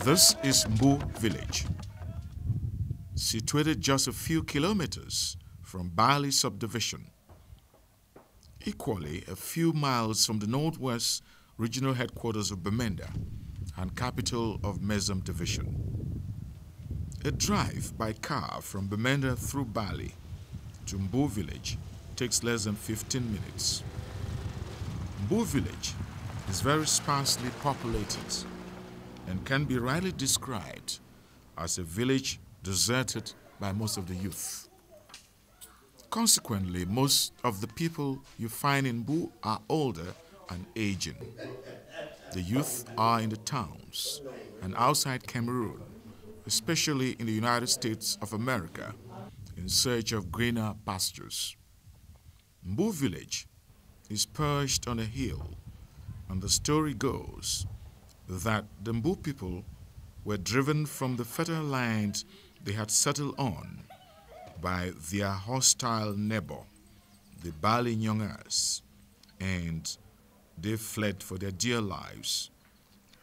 This is Mbu village, situated just a few kilometers from Bali subdivision, equally a few miles from the northwest regional headquarters of Bamenda and capital of Mezam division. A drive by car from Bamenda through Bali to Mbu village takes less than 15 minutes. Mbu village is very sparsely populated and can be rightly described as a village deserted by most of the youth. Consequently, most of the people you find in Mbu are older and aging. The youth are in the towns and outside Cameroon, especially in the United States of America, in search of greener pastures. Mbu village is perched on a hill, and the story goes that the Mbu people were driven from the fertile land they had settled on by their hostile neighbor, the Bali Nyongas, and they fled for their dear lives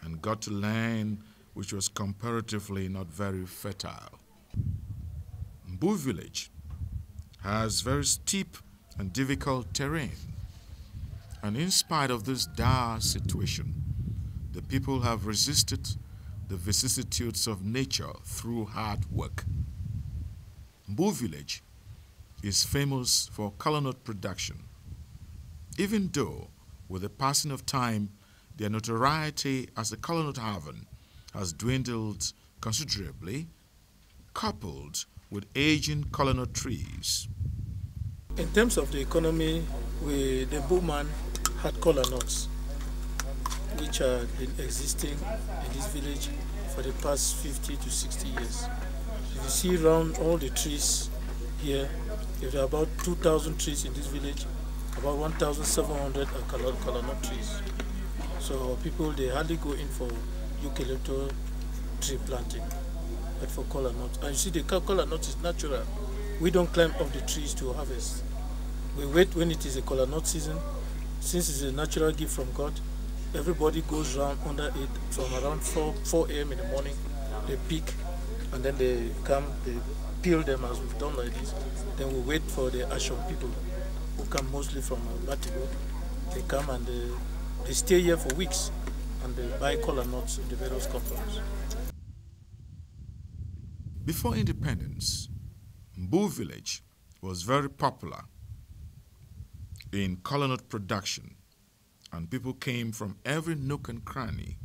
and got to land which was comparatively not very fertile. Mbu village has very steep and difficult terrain, and in spite of this dire situation, the people have resisted the vicissitudes of nature through hard work. Mbu village is famous for kola nut production. Even though, with the passing of time, their notoriety as a kola nut haven has dwindled considerably, coupled with aging kola nut trees. In terms of the economy, the Mbu man had kola nuts, which have been existing in this village for the past 50 to 60 years. If you see around all the trees here, there are about 2,000 trees in this village, about 1,700 are kola nut trees. So people, they hardly go in for eucalyptus tree planting, but for kola nut. And you see, the kola nut is natural. We don't climb up the trees to harvest. We wait when it is a kola nut season. Since it's a natural gift from God, everybody goes around under it from around 4 a.m. in the morning. They pick, and then they come, they peel them as we've done like this. Then we wait for the Ashon people who come mostly from Batigo. They come and they stay here for weeks and they buy kola nuts in the various compounds. Before independence, Mbu village was very popular in kola nut production, and people came from every nook and cranny,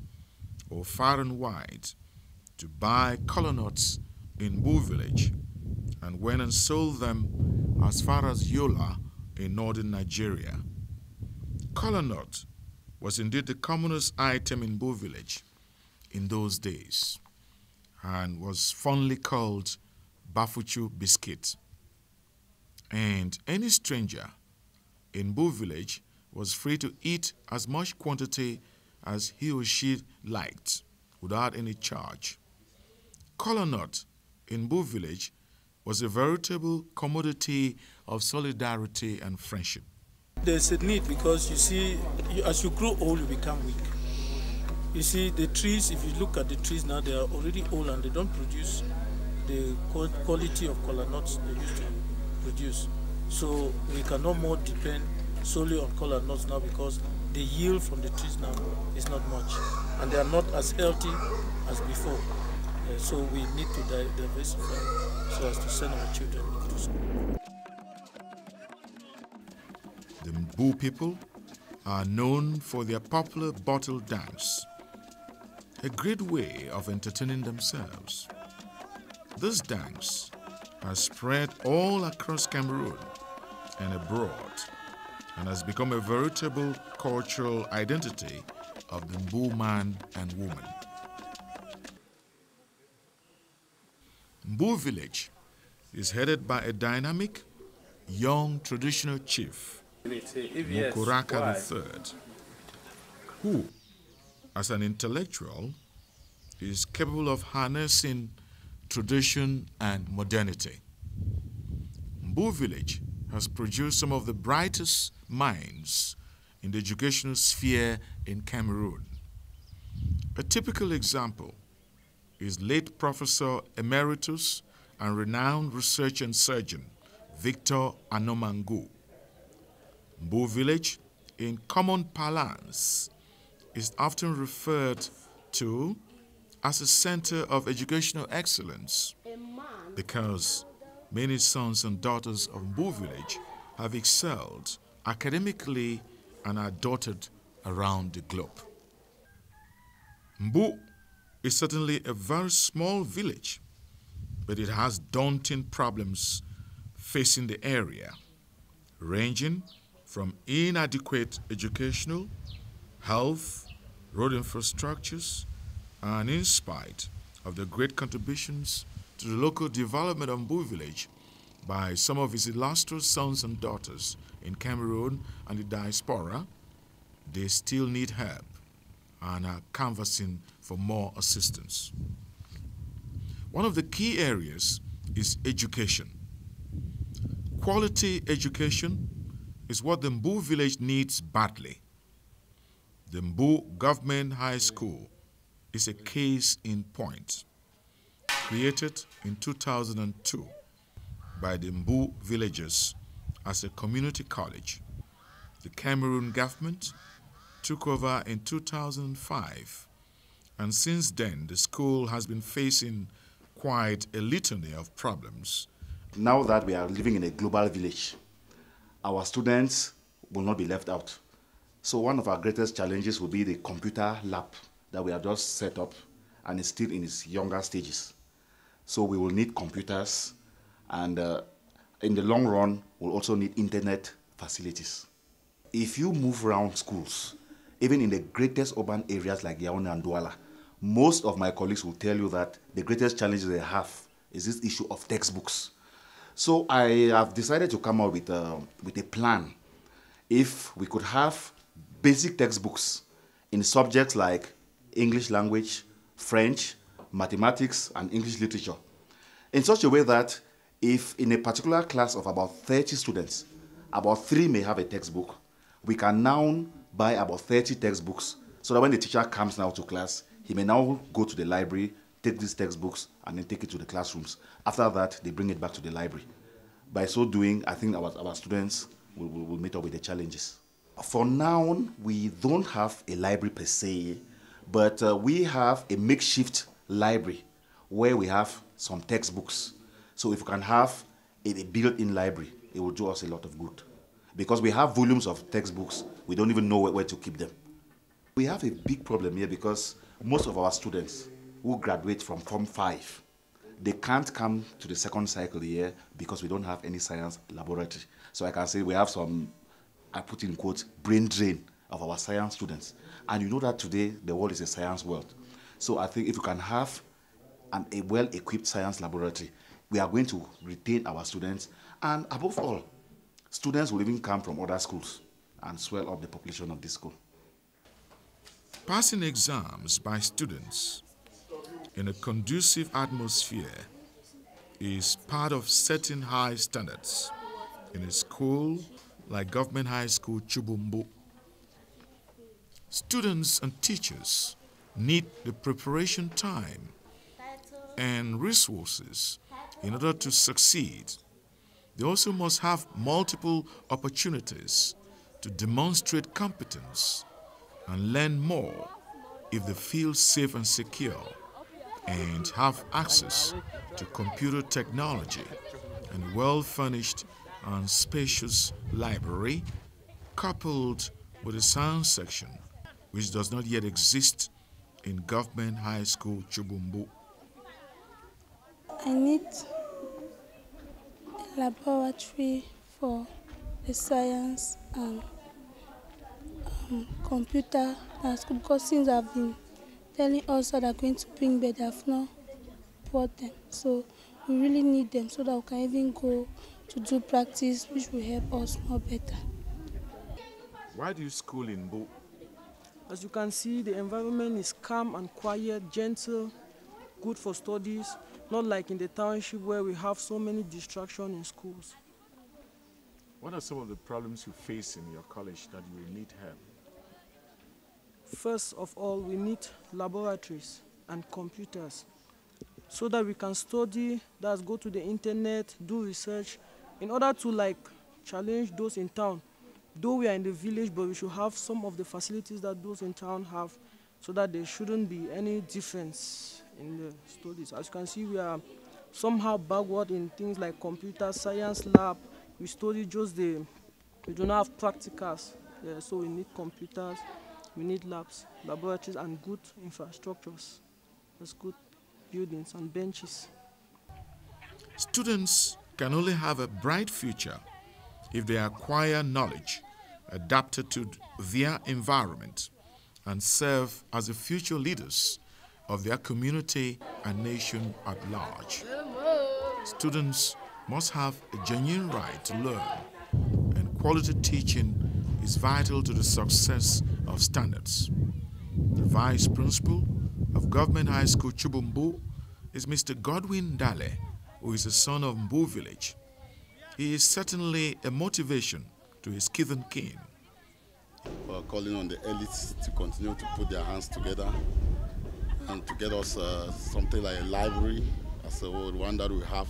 or far and wide, to buy kola nuts in Mbu village and went and sold them as far as Yola in northern Nigeria. Kola nut was indeed the commonest item in Mbu village in those days and was fondly called Baforchu biscuit. And any stranger in Mbu village was free to eat as much quantity as he or she liked without any charge. Kola nut in Mbu village was a veritable commodity of solidarity and friendship. There's a need because you see, as you grow old, you become weak. You see, the trees, if you look at the trees now, they are already old and they don't produce the quality of kola nuts they used to produce. So we cannot more depend solely on kola nuts now because the yield from the trees now is not much and they are not as healthy as before. So we need to diversify so as to send our children to school. The Mbu people are known for their popular bottle dance, a great way of entertaining themselves. This dance has spread all across Cameroon and abroad and has become a veritable cultural identity of the Mbu man and woman. Mbu village is headed by a dynamic, young traditional chief, Mukuraka III, who, as an intellectual, is capable of harnessing tradition and modernity. Mbu village has produced some of the brightest minds in the educational sphere in Cameroon. A typical example is late Professor Emeritus and renowned researcher and surgeon Victor Anomangu. Mbu village, in common parlance, is often referred to as a center of educational excellence because many sons and daughters of Mbu village have excelled academically and are dotted around the globe. Mbu is certainly a very small village, but it has daunting problems facing the area, ranging from inadequate educational, health, road infrastructures, and in spite of the great contributions to the local development of Mbu village by some of his illustrious sons and daughters in Cameroon and the diaspora, they still need help and are canvassing for more assistance. One of the key areas is education. Quality education is what the Mbu village needs badly. The Mbu Government High School is a case in point. Created in 2002 by the Mbu villagers as a community college, the Cameroon government took over in 2005, and since then the school has been facing quite a litany of problems. Now that we are living in a global village, our students will not be left out. So one of our greatest challenges will be the computer lab that we have just set up and is still in its younger stages. So we will need computers, and in the long run, we'll also need internet facilities. If you move around schools, even in the greatest urban areas like Yaoundé and Douala, most of my colleagues will tell you that the greatest challenge they have is this issue of textbooks. So I have decided to come up with a plan. If we could have basic textbooks in subjects like English language, French, mathematics, and English literature, in such a way that if in a particular class of about 30 students, about 3 may have a textbook, we can now buy about 30 textbooks so that when the teacher comes now to class, he may now go to the library, take these textbooks, and then take it to the classrooms. After that, they bring it back to the library. By so doing, I think our students will meet up with the challenges. For now, we don't have a library per se, but we have a makeshift library where we have some textbooks. So if we can have a built-in library, it will do us a lot of good. Because we have volumes of textbooks, we don't even know where to keep them. We have a big problem here because most of our students who graduate from Form 5, they can't come to the second cycle here because we don't have any science laboratory. So I can say we have some, I put in quotes, brain drain of our science students. And you know that today the world is a science world. So I think if we can have a well-equipped science laboratory, we are going to retain our students. And above all, students will even come from other schools and swell up the population of this school. Passing exams by students in a conducive atmosphere is part of setting high standards in a school like Government High School Chubumbu. Students and teachers need the preparation time and resources in order to succeed. They also must have multiple opportunities to demonstrate competence and learn more if they feel safe and secure and have access to computer technology and well-furnished and spacious library coupled with a science section which does not yet exist in Government High School Chubumbu. I need a laboratory for the science and computer at school, because since I've been telling us that they're going to bring, but they have not brought them. So we really need them so that we can even go to do practice, which will help us more better. Why do you school in Mbu? As you can see, the environment is calm and quiet, gentle, good for studies, not like in the township where we have so many distractions in schools. What are some of the problems you face in your college that you will need help? First of all, we need laboratories and computers so that we can study, that's go to the internet, do research, in order to like challenge those in town. Though we are in the village, but we should have some of the facilities that those in town have so that there shouldn't be any difference in the studies. As you can see, we are somehow backward in things like computer science lab. We study just we do not have practicals. Yeah, so we need computers, we need labs, laboratories, and good infrastructures. There's good buildings and benches. Students can only have a bright future if they acquire knowledge adapted to their environment and serve as the future leaders of their community and nation at large. Students must have a genuine right to learn, and quality teaching is vital to the success of standards. The Vice Principal of Government High School Chubumbu is Mr. Godwin Dale, who is the son of Mbu village. He is certainly a motivation to his kith and kin. We're calling on the elites to continue to put their hands together and to get us something like a library, as the one that we have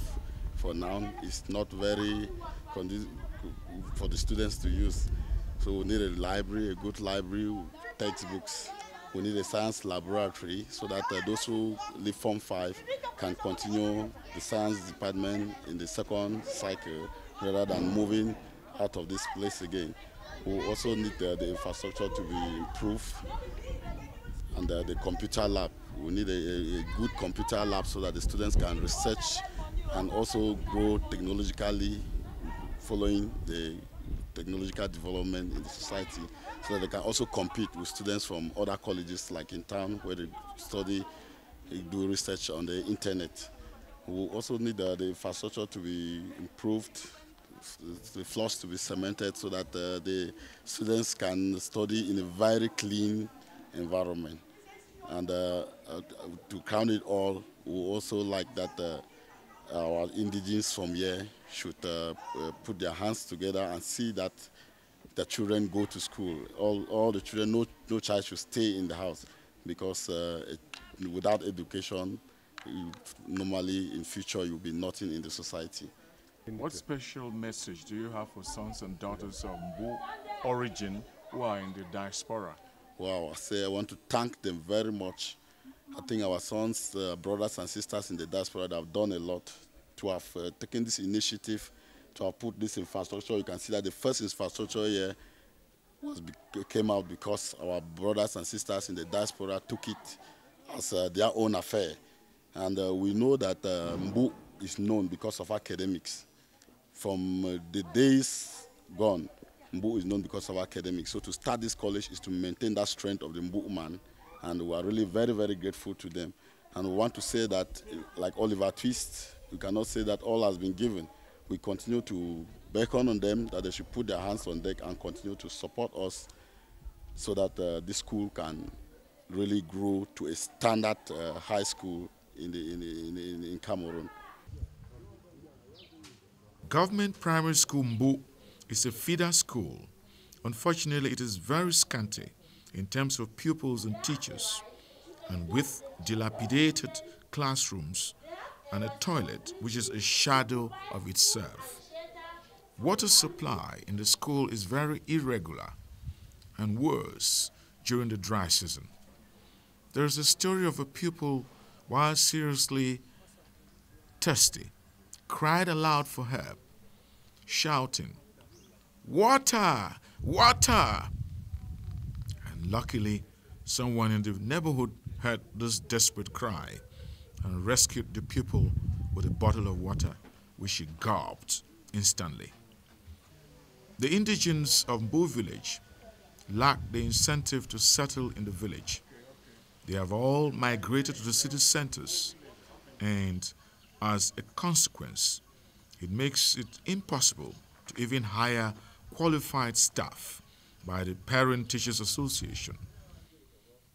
for now is not very conducive for the students to use. So we need a library, a good library, textbooks. We need a science laboratory so that those who leave Form 5 can continue the science department in the second cycle rather than moving out of this place again. We also need the infrastructure to be improved and the computer lab. We need a good computer lab so that the students can research and also grow technologically following the technological development in the society, so that they can also compete with students from other colleges like in town where they study, they do research on the internet. We also need the infrastructure to be improved, the floors to be cemented so that the students can study in a very clean environment. And to crown it all, we also like that our indigenes from here should put their hands together and see that the children go to school. All the children, no child should stay in the house, because without education, normally in future you'll be nothing in the society. What special message do you have for sons and daughters of Mbu origin who are in the diaspora? Wow, I want to thank them very much. I think our sons, brothers and sisters in the diaspora that have done a lot to have taken this initiative, to have put this infrastructure. You can see that the first infrastructure here came out because our brothers and sisters in the diaspora took it as their own affair. And we know that Mbu is known because of academics. From the days gone, Mbu is known because of academics. So to start this college is to maintain that strength of the Mbu man. And we are really very, very grateful to them. And we want to say that, like Oliver Twist, we cannot say that all has been given. We continue to beckon on them that they should put their hands on deck and continue to support us so that this school can really grow to a standard high school in Cameroon. Government Primary School Mbu is a feeder school. Unfortunately, it is very scanty in terms of pupils and teachers, and with dilapidated classrooms and a toilet which is a shadow of itself. Water supply in the school is very irregular and worse during the dry season. There is a story of a pupil, while seriously thirsty, cried aloud for help, shouting, "Water! Water!" And luckily, someone in the neighborhood heard this desperate cry and rescued the pupil with a bottle of water, which she gulped instantly. The indigents of Mbu village lack the incentive to settle in the village. They have all migrated to the city centers, and as a consequence, it makes it impossible to even hire qualified staff by the Parent Teachers Association.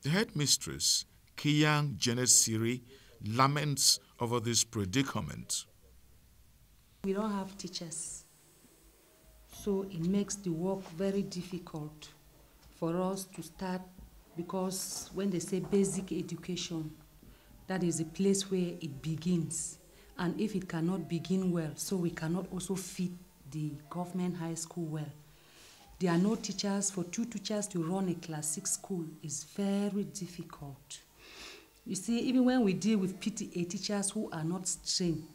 The headmistress, Kiyang Janet Siri, laments over this predicament. We don't have teachers. So it makes the work very difficult for us to start, because when they say basic education, that is the place where it begins. And if it cannot begin well, so we cannot also feed the government high school well. There are no teachers. For 2 teachers to run a class 6 school is very difficult. You see, even when we deal with PTA teachers who are not trained,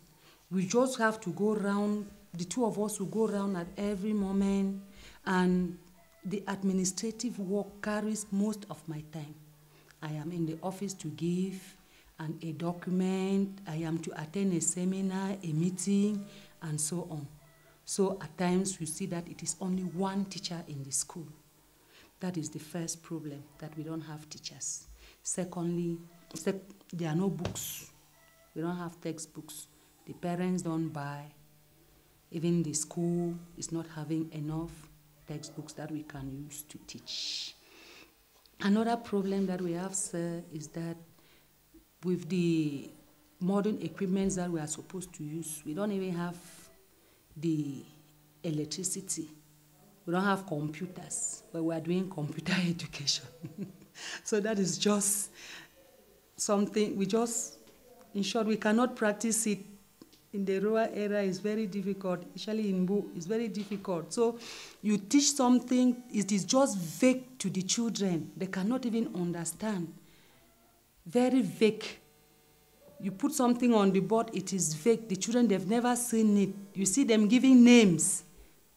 we just have to go around, the 2 of us will go around at every moment, and the administrative work carries most of my time. I am in the office to give a document, I am to attend a seminar, a meeting, and so on. So at times you see that it is only 1 teacher in the school. That is the first problem, that we don't have teachers. Secondly, there are no books. We don't have textbooks. The parents don't buy. Even the school is not having enough textbooks that we can use to teach. Another problem that we have, sir, is that with the modern equipment that we are supposed to use, we don't even have the electricity. We don't have computers, but we are doing computer education. So that is just something, in short, we cannot practice it. In the rural area, it's very difficult, especially in Bo, it's very difficult. So you teach something, it is just vague to the children. They cannot even understand. Very vague. You put something on the board, it is vague. The children, they've never seen it. You see them giving names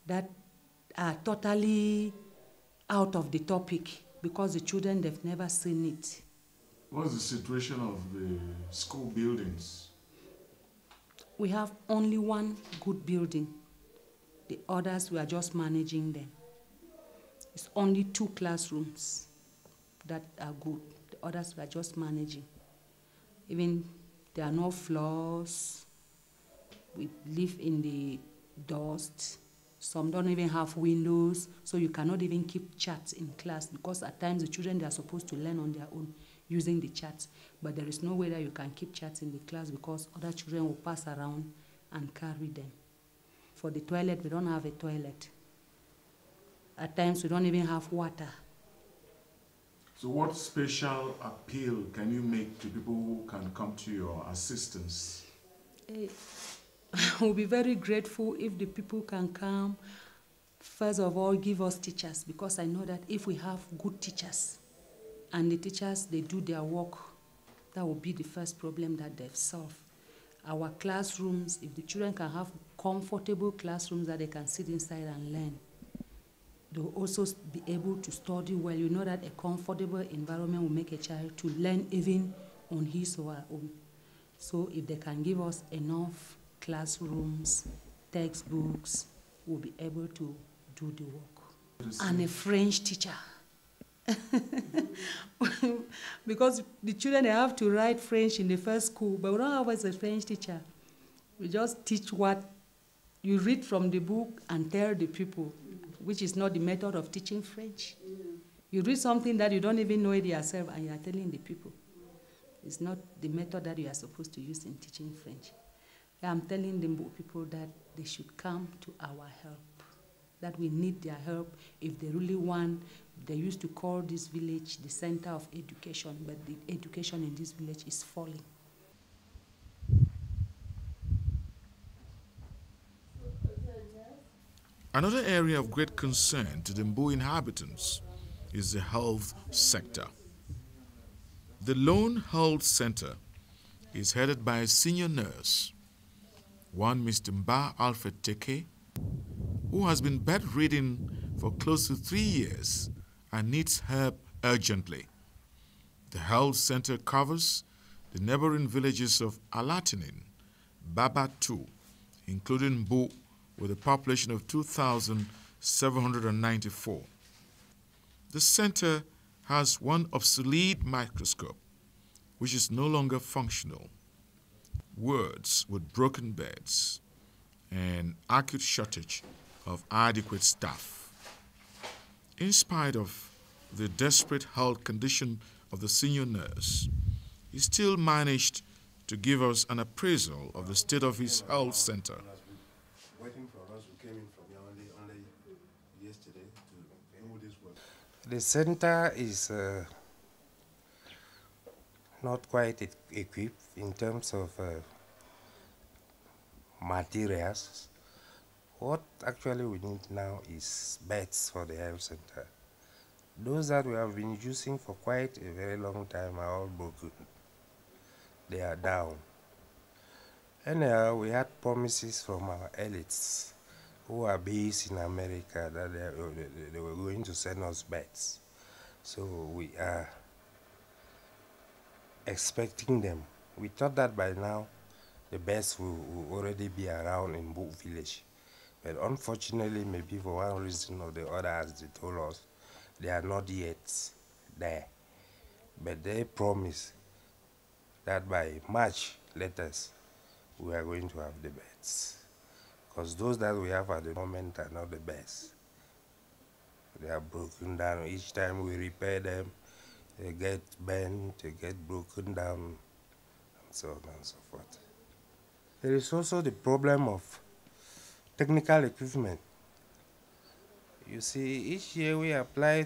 that are totally out of the topic because the children, they've never seen it. What's the situation of the school buildings? We have only 1 good building. The others, we are just managing them. It's only 2 classrooms that are good. The others, we are just managing. Even there are no floors. We live in the dust. Some don't even have windows, so you cannot even keep charts in class, because at times the children, they are supposed to learn on their own using the charts. But there is no way that you can keep charts in the class, because other children will pass around and carry them. For the toilet, we don't have a toilet. At times, we don't even have water. So what special appeal can you make to people who can come to your assistance? We'll be very grateful if the people can come. First of all, give us teachers, because I know that if we have good teachers, and the teachers, they do their work, that will be the first problem that they've solved. Our classrooms, if the children can have comfortable classrooms that they can sit inside and learn, they'll also be able to study well. You know that a comfortable environment will make a child to learn even on his or her own. So if they can give us enough classrooms, textbooks, we'll be able to do the work. And a French teacher. Because the children, they have to write French in the first school, but we don't have a French teacher. We just teach what you read from the book and tell the people, which is not the method of teaching French. You read something that you don't even know it yourself, and you are telling the people. It's not the method that you are supposed to use in teaching French. I'm telling the people that they should come to our help, that we need their help if they really want. They used to call this village the center of education, but the education in this village is falling. Another area of great concern to the Mbu inhabitants is the health sector. The Lone Health Center is headed by a senior nurse, one Mr. Mba Alfred Teke, who has been bedridden for close to 3 years and needs help urgently. The health center covers the neighboring villages of Alatinin, Baforchu, including Mbu, with a population of 2,794. The center has one obsolete microscope, which is no longer functional, wards with broken beds, and acute shortage of adequate staff. In spite of the desperate health condition of the senior nurse, he still managed to give us an appraisal of the state of his health center. working for us. We came in from here only yesterday to do this work. The center is not quite equipped in terms of materials. What actually we need now is beds for the health center. Those that we have been using for quite a very long time are all broken. They are down. Anyhow, we had promises from our elites who are based in America that they were going to send us beds. So we are expecting them. We thought that by now the beds will already be around in Book Village. But unfortunately, maybe for one reason or the other, as they told us, they are not yet there. But they promise that by March latest, we are going to have the beds. Because those that we have at the moment are not the best. They are broken down. Each time we repair them, they get bent, they get broken down, and so on and so forth. There is also the problem of technical equipment. You see, each year we apply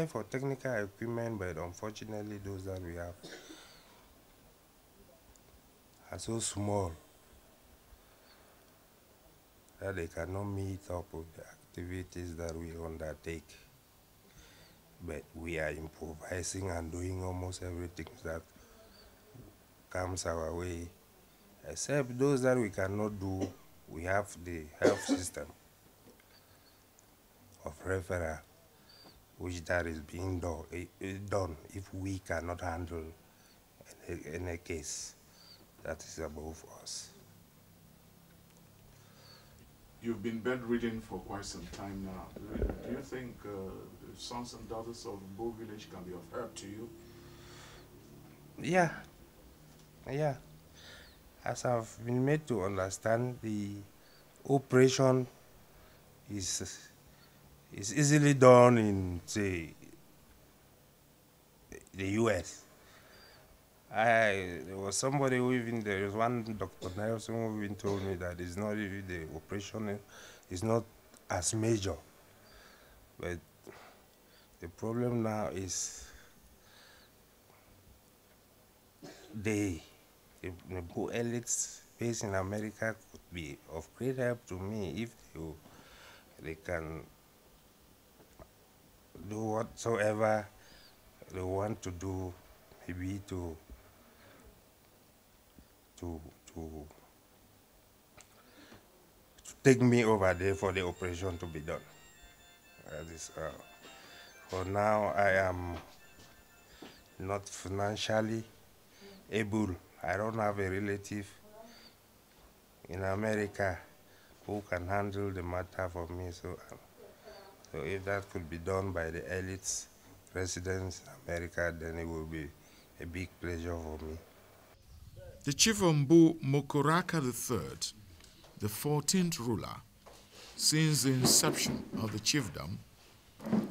for technical equipment, but unfortunately those that we have are so small that they cannot meet up with the activities that we undertake. But we are improvising and doing almost everything that comes our way, except those that we cannot do. We have the health system of referral, which that is being done if we cannot handle any case that is above us. You've been bedridden for quite some time now. Do you think the sons and daughters of Bo Village can be of help to you? Yeah. As I've been made to understand, the operation is easily done in, say, the US. There was somebody who there was one Dr. Nelson who even told me that it's not even the operation is not as major. But the problem now is the elites based in America could be of great help to me if they can do whatsoever they want to do, maybe to take me over there for the operation to be done. That is, for now, I am not financially able. I don't have a relative in America who can handle the matter for me. So if that could be done by the elites, residents in America, then it will be a big pleasure for me. The chief of Mbu Mokoraka III, the 14th ruler, since the inception of the chiefdom,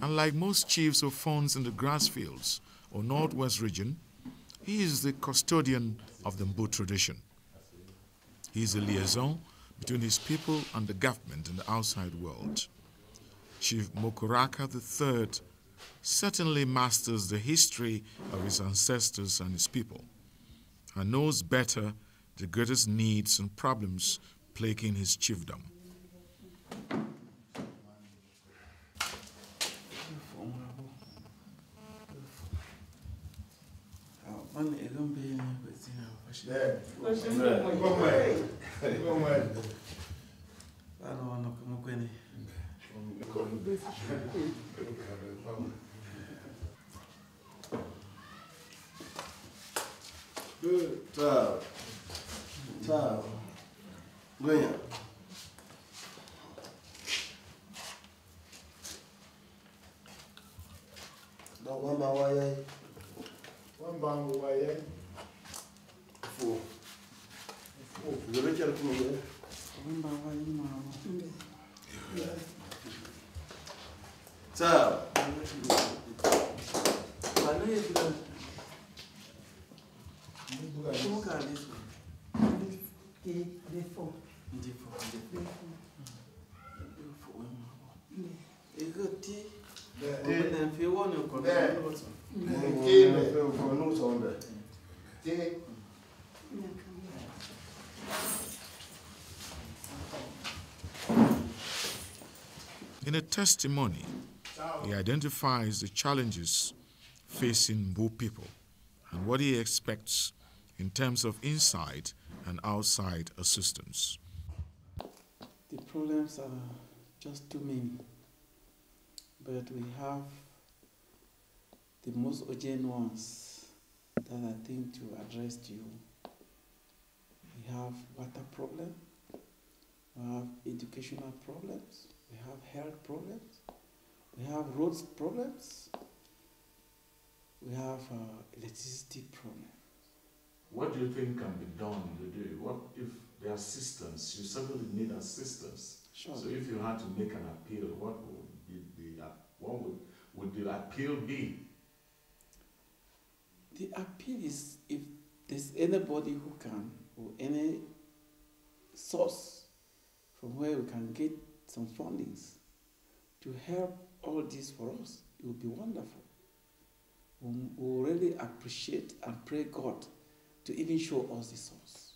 unlike most chiefs who fawns in the grass fields or northwest region, he is the custodian of the Mbu tradition. He is a liaison between his people and the government and the outside world. Chief Mokoraka III certainly masters the history of his ancestors and his people, and knows better the greatest needs and problems plaguing his chiefdom. Good. Tchau. Ganha. Não, vamos lá, aí. Vamos lá, aí. Fogo. Fogo. Eu não quero comer. Vamos lá, aí, mano. Tchau. Valeu, como cara isso? Defo. In a testimony, he identifies the challenges facing Bo people and what he expects in terms of inside and outside assistance. The problems are just too many, but we have the most urgent ones that I think to address to you. We have water problem, we have educational problems, we have health problems, we have roads problems, we have electricity problem. What do you think can be done to do? What if there are assistance? You certainly need assistance. Sure. So if you had to make an appeal, what would the appeal be? The appeal is if there's anybody who can, or any source from where we can get some fundings to help all this for us, it would be wonderful. We really appreciate and pray God to even show us the source.